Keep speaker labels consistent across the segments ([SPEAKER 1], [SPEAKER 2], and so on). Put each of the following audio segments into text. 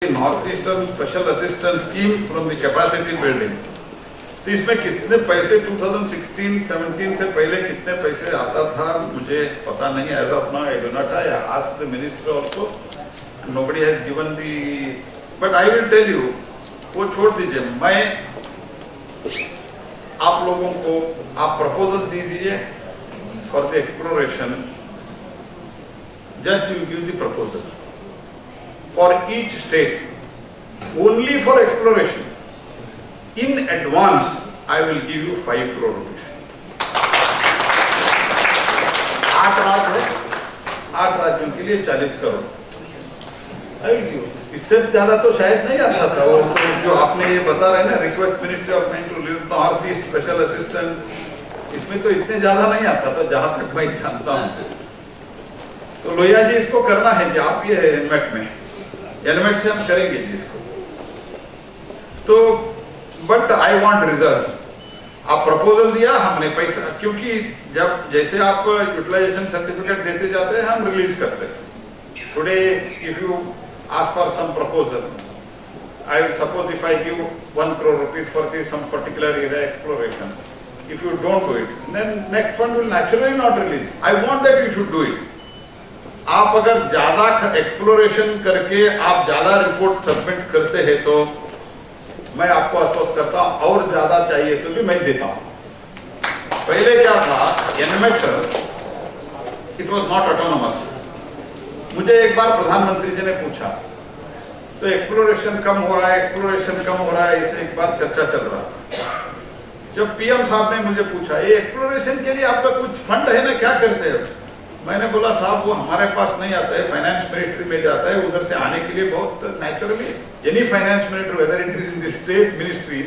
[SPEAKER 1] North eastern special assistance scheme from the capacity building. तो इसमें कितने पैसे 2016-17 से पहले कितने पैसे आता था मुझे पता नहीं। As of now I do not I asked the minister also, nobody has given the, but I will tell you, वो छोड़ दीजिए। मैं आप लोगों को आप प्रपोजल दीजिए for the exploration, just you give the proposal for each state, only for exploration. In advance, I will give you 5 crore rupees. 8 राज्य है, 8 राज्यों के लिए 40 करोड़। I will give. इससे ज्यादा तो शायद नहीं आता था। वो तो जो आपने ये बता रहे ना, request ministry of north east special assistant, इसमें तो इतने ज्यादा नहीं आता था जहां तक मैं जानता हूँ। तो लोहिया जी इसको करना है कि आप ये एनमेट में, एनमेट से हम करेंगे जी इसको। तो बट आई वांट रिजल्ट। आप प्रपोजल दिया, हमने पैसा, क्योंकि जब जैसे आप यूटिलाइजेशन सर्टिफिकेट देते जाते हैं हम रिलीज करते हैं। Today if you ask for some proposal, I will suppose if I give 1 crore rupees for this some particular area exploration, if you don't do it, then next fund will naturally not release. I want that you should do it. आप अगर ज्यादा exploration करके आप ज्यादा report submit करते हैं तो मैं आपको आश्वस्त करता हूं, और ज्यादा चाहिए तो भी मैं देता हूं। पहले क्या था, NMAT it was not autonomous. मुझे एक बार प्रधानमंत्री जी ने पूछा, तो एक्सप्लोरेशन कम हो रहा है, एक्सप्लोरेशन कम हो रहा है, इसे एक बार चर्चा चल रहा था। जब पीएम साहब ने मुझे पूछा, ये एक्सप्लोरेशन के लिए आपका कुछ फंड है ना, क्या करते हो? मैंने बोला साहब वो हमारे पास नहीं आता है, फाइनेंस मिनिस्ट्री में जाता है, उधर से आने के लिए बहुत naturally any finance minister whether it is in the state ministry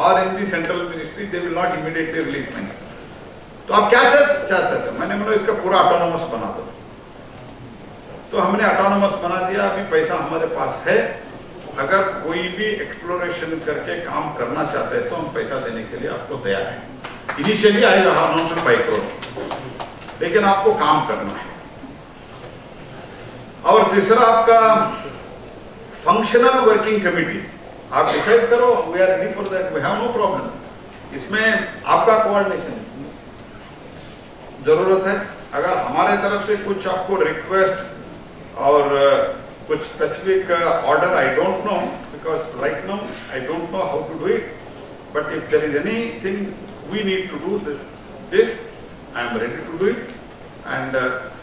[SPEAKER 1] और in the central ministry, they will not immediately release money. तो आप क्या चाहते थे? मैंने बोला इसका पूरा ऑटोनोमस बना दो। तो हमने ऑटोनोमस बना दिया। अभी पैसा हमारे पास है, अगर कोई भी एक्सप्लोरेशन करके काम करना चाहते हैं तो हम पैसा देने के लिए आपको तैयार है। इनिशियली आई अनाउंस 5 crore, लेकिन आपको काम करना है। और तीसरा आपका फंक्शनल वर्किंग कमेटी, आप डिसाइड करो, we are ready for that, we have no problem. इसमें आपका कोऑर्डिनेशन जरूरत है। अगर हमारे तरफ से कुछ आपको रिक्वेस्ट और कुछ specific order, I don't know, because right now I don't know how to do it, but if there is anything we need to do this, I am ready to do it, and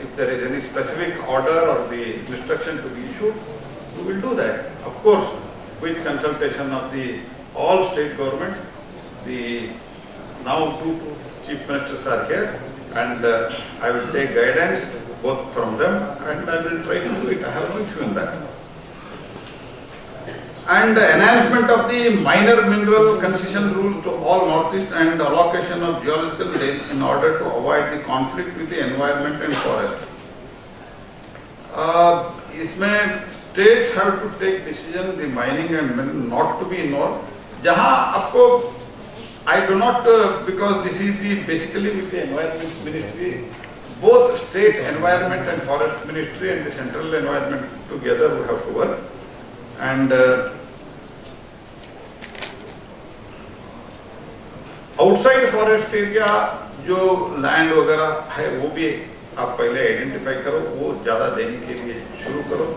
[SPEAKER 1] if there is any specific order or the instruction to be issued, we will do that. Of course, with consultation of the all state governments. The now 2 chief ministers are here, and I will take guidance both from them, and I will try to do it. I have no issue in that. And enhancement of the minor mineral concession rules to all northeast and allocation of geological days in order to avoid the conflict with the environment and forest. इसमें states have to take decision, the mining and not to be involved. जहाँ आपको I do not because this is the basically with the environment ministry, both state environment and forest ministry and the central environment together we have to work. And outside forest area जो land वगैरह है वो भी आप पहले identify करो, वो ज्यादा देने के लिए शुरू करो।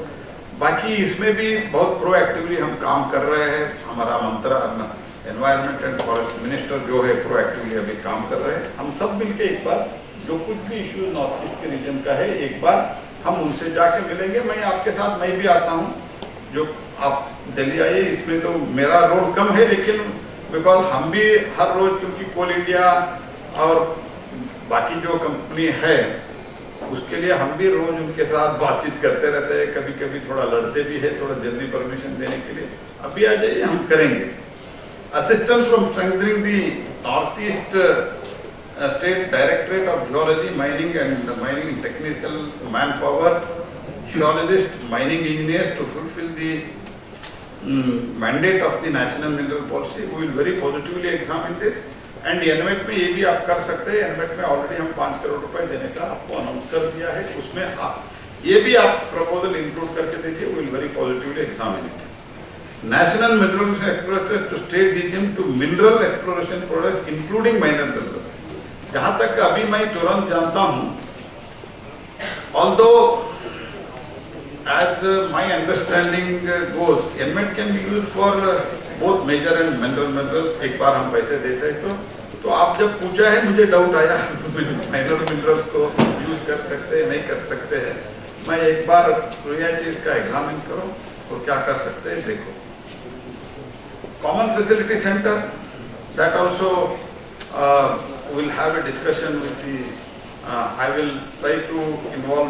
[SPEAKER 1] बाकी इसमें भी बहुत प्रोएक्टिवली हम काम कर रहे हैं। हमारा मंत्रालय एनवायरनमेंट एंड फॉरेस्ट मिनिस्टर जो है प्रोएक्टिवली अभी काम कर रहे हैं। हम सब मिलके एक बार जो कुछ भी इश्यू नॉर्थ ईस्ट के रीजन का है, एक बार हम उनसे जाके मिलेंगे। मैं आपके साथ मैं भी आता हूँ, जो आप दिल्ली आइए, इसमें तो मेरा रोल कम है, लेकिन बिकॉज हम भी हर रोज, क्योंकि कोल इंडिया और बाकी जो कंपनी है उसके लिए हम भी रोज उनके साथ बातचीत करते रहते हैं। कभी कभी थोड़ा लड़ते भी है, थोड़ा जल्दी परमिशन देने के लिए। अभी आ जाइए, हम करेंगे। Assistance from strengthening the north east state directorate of geology, mining and mining technical man power, geologist, mining engineers to fulfill the mandate of the national mineral policy. We will very positively examine this, and NMAT में ये भी आप कर सकते हैं। NMAT में already हम 5 करोड़ रुपए देने का आपको अनाउंस कर दिया है, उसमें आप ये भी आप प्रपोजल इंक्लूड करके देखिए, we will very positively examine it. National Mineral Exploration to state DGM to mineral exploration products including minor minerals. जहाँ तक अभी मैं तुरंत जानता हूँ, although as my understanding goes, NMET can be used for both major and minerals. एक बार हम पैसे देते हैं तो आप जब पूछा है मुझे डाउट आया माइनर मिनरल्स को यूज कर सकते हैं नहीं कर सकते हैं। मैं एक बार प्रिया जी इसका एग्जामिन करो और क्या कर सकते हैं देखो। Common facility centre, that also will have a discussion with the I will try to involve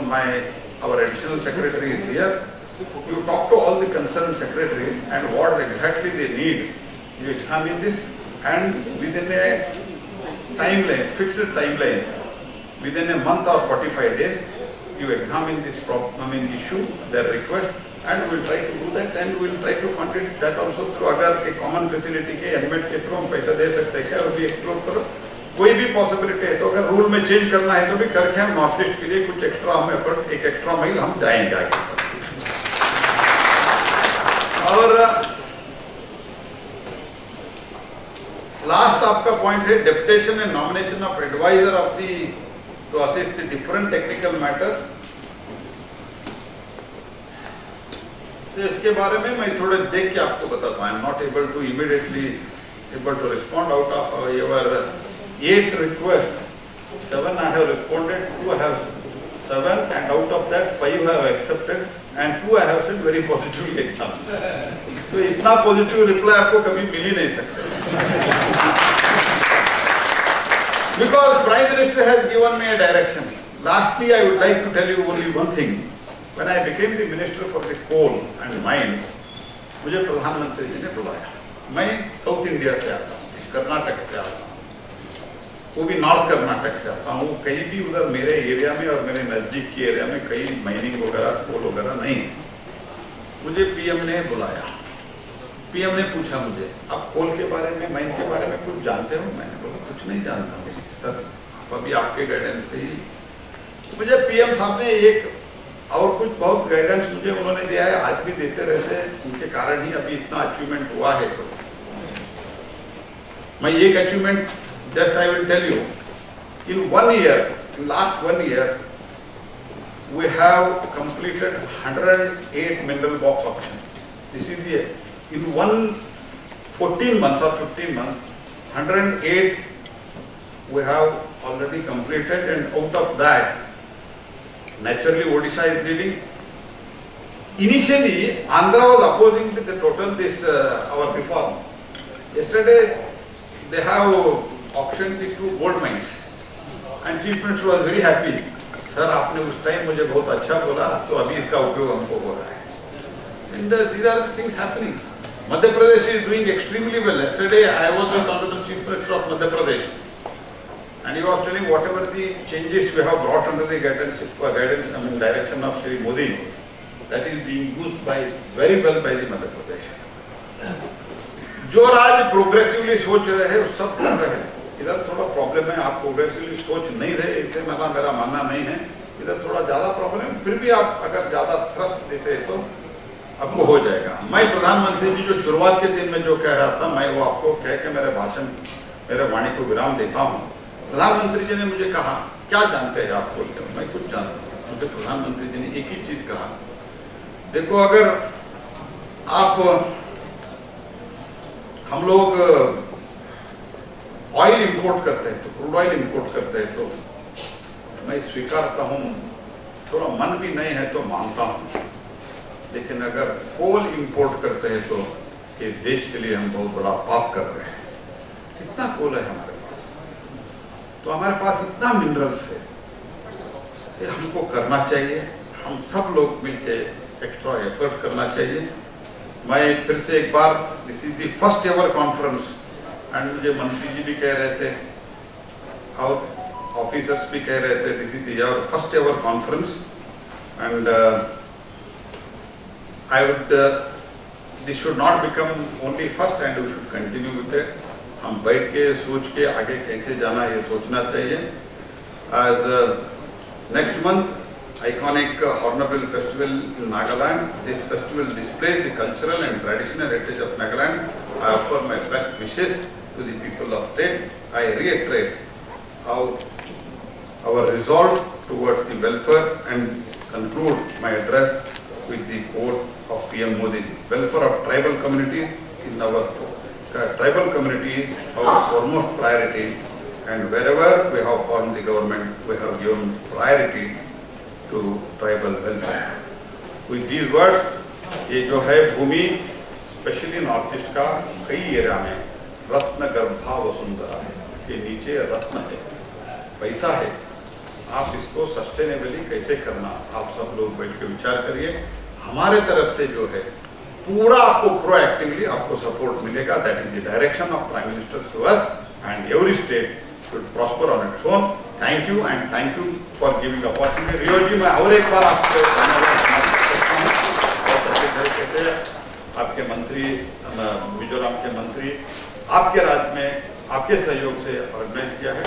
[SPEAKER 1] our additional secretary is here. You talk to all the concerned secretaries and what exactly they need. You examine this and within a timeline, fixed timeline, within a month or 45 days, you examine this issue, their request, and we will try to do that and we will try to fund it. That also through अगर एक common facility के NMET के through हम पैसा दे सकते हैं क्या, वो भी explore करो। कोई भी पॉसिबिलिटी है तो अगर रूल में चेंज करना है तो भी करके हम नॉर्थ ईस्ट के लिए कुछ एक्स्ट्रा हम एफर्ट, एक एक्स्ट्रा माइल हम जाएंगे आगे। और लास्ट आपका पॉइंट है deputation and nomination of advisor of the to assist the different technical matters. तो इसके बारे में मैं थोड़े देख के आपको बताता हूँ। I am not able to immediately able to respond out of your 8 requests. 7 I have responded, 2 I have 7, and out of that 5 I have accepted and 2 I have said very positively examined. तो इतना positive reply आपको कभी मिल ही नहीं सकता। Because Prime Minister has given me a direction. Lastly, I would like to tell you only one thing. When I became the Minister for the Coal and Mines, मुझे प्रधानमंत्री जी ने बुलाया। मैं साउथ इंडिया से आता हूँ, कर्नाटक से आता हूँ, वो भी नॉर्थ कर्नाटक से आता हूँ। कहीं भी उधर मेरे एरिया में और मेरे नजदीक के एरिया में कहीं माइनिंग वगैरह कोल वगैरह नहीं है। मुझे पीएम ने बुलाया, पीएम ने पूछा मुझे आप कोल के बारे में, माइन के बारे में कुछ जानते हो? मैंने बोला कुछ नहीं जानता हूँ सर, अभी आपके गाइडेंस से ही। मुझे पीएम साहब ने एक और कुछ बहुत गाइडेंस मुझे उन्होंने दिया है, आज भी देते रहते हैं, उनके कारण ही अभी इतना अचीवमेंट हुआ है। तो मैं एक achievement just I will tell you, in 1 year, in last 1 year, we have completed 108 mineral box auction. This is the, in 14 months or 15 months, 108 we have already completed, and out of that, naturally Odisha is leading. Initially, Andhra was opposing the total this our reform. Yesterday, they have auctioned the 2 gold mines, and Chief Minister was very happy. Sir, आपने उस time मुझे बहुत अच्छा बोला, तो अभी इसका उपयोग हमको हो रहा है. And these are the things happening. Madhya Pradesh is doing extremely well. Yesterday, I was with Honorable Chief Minister of Madhya Pradesh, and he was telling whatever the changes we have brought under the direction of Shri Modi, that is being used very well by the Madhya Pradesh. जो राज progressively सोच रहे हैं सब कर रहे हैं, इधर थोड़ा प्रॉब्लम है, आप प्रोग्रेसिवली सोच नहीं रहे, इससे मेरा मानना नहीं है, इधर थोड़ा ज्यादा प्रॉब्लम है। फिर भी आप अगर ज्यादा थ्रस्ट देते हैं तो आपको हो जाएगा। मैं प्रधानमंत्री जी जो शुरुआत के दिन में जो कह रहा था, मैं वो आपको कह के मेरे भाषण, मेरे वाणी को विराम देता हूँ। प्रधानमंत्री जी ने मुझे कहा क्या जानते हैं आप बोलते हो? मैं कुछ जानता हूँ। मुझे प्रधानमंत्री जी ने एक ही चीज कहा, देखो अगर आप हम लोग ऑयल इंपोर्ट करते हैं, तो क्रूड ऑयल इंपोर्ट करते हैं, तो मैं स्वीकारता हूँ, थोड़ा मन भी नहीं है तो मानता हूँ, लेकिन अगर कोल इंपोर्ट करते हैं तो ये देश के लिए हम बहुत बड़ा पाप कर रहे हैं। कितना कोल है हमारे पास, तो हमारे पास इतना मिनरल्स है, ये हमको करना चाहिए, हम सब लोग मिलके एक्स्ट्रा एफर्ट करना चाहिए। मैं फिर से एक बार, this is the first ever conference, and मुझे मंत्री जी भी कह रहे थे और ऑफिसर्स भी कह रहे थे, this is our first ever conference, and I would this should not become only first and we should continue with it. हम बैठ के सोच के आगे कैसे जाना ये सोचना चाहिए। आज next month iconic Hornbill Festival in Nagaland. This festival displays the cultural and traditional heritage of Nagaland. I offer my best wishes to the people of state. I reiterate our resolve towards the welfare and conclude my address with the quote of PM Modi. Welfare of tribal communities in our tribal communities our foremost priority, and wherever we have formed the government, we have given priority to tribal welfare. With these words, ये जो है भूमि specially north east का कई area में रत्न गर्भा वसुंधरा है, ये नीचे रत्न है, पैसा है, आप इसको सस्टेनेबली कैसे करना, आप सब लोग बैठ के विचार करिए। हमारे तरफ से जो है पूरा आपको प्रोएक्टिवली आपको सपोर्ट मिलेगा। That is the direction of prime minister to us, and every state should prosper on its own. Thank you and thank you for giving opportunity. Rio ji, मैं और एक बार आपको बहुत अच्छे तरीके से आपके मंत्री, मिजोरम के मंत्री आपके राज्य में आपके सहयोग से ऑर्गेनाइज किया है।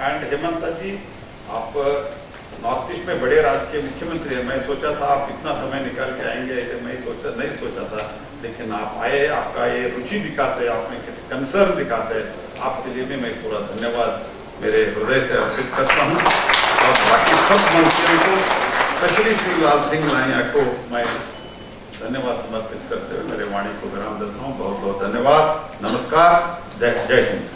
[SPEAKER 1] एंड हेमंता जी, आप नॉर्थ ईस्ट में बड़े राज्य के मुख्यमंत्री हैं। मैं सोचा था आप इतना समय निकाल के आएंगे, ऐसे मैं नहीं सोचा था, लेकिन आप आए, आपका ये रुचि दिखाते, आपने कंसर्न दिखाते, आपके लिए भी मैं पूरा धन्यवाद मेरे हृदय से अर्पित करता हूँ। और बाकी सब मंत्रियों को, स्पेशली श्री लाल सिंह लाहिया को मैं धन्यवाद समर्पित करते हुए मेरे वाणी को विराम देता हूँ। बहुत बहुत धन्यवाद। नमस्कार। जय हिंद।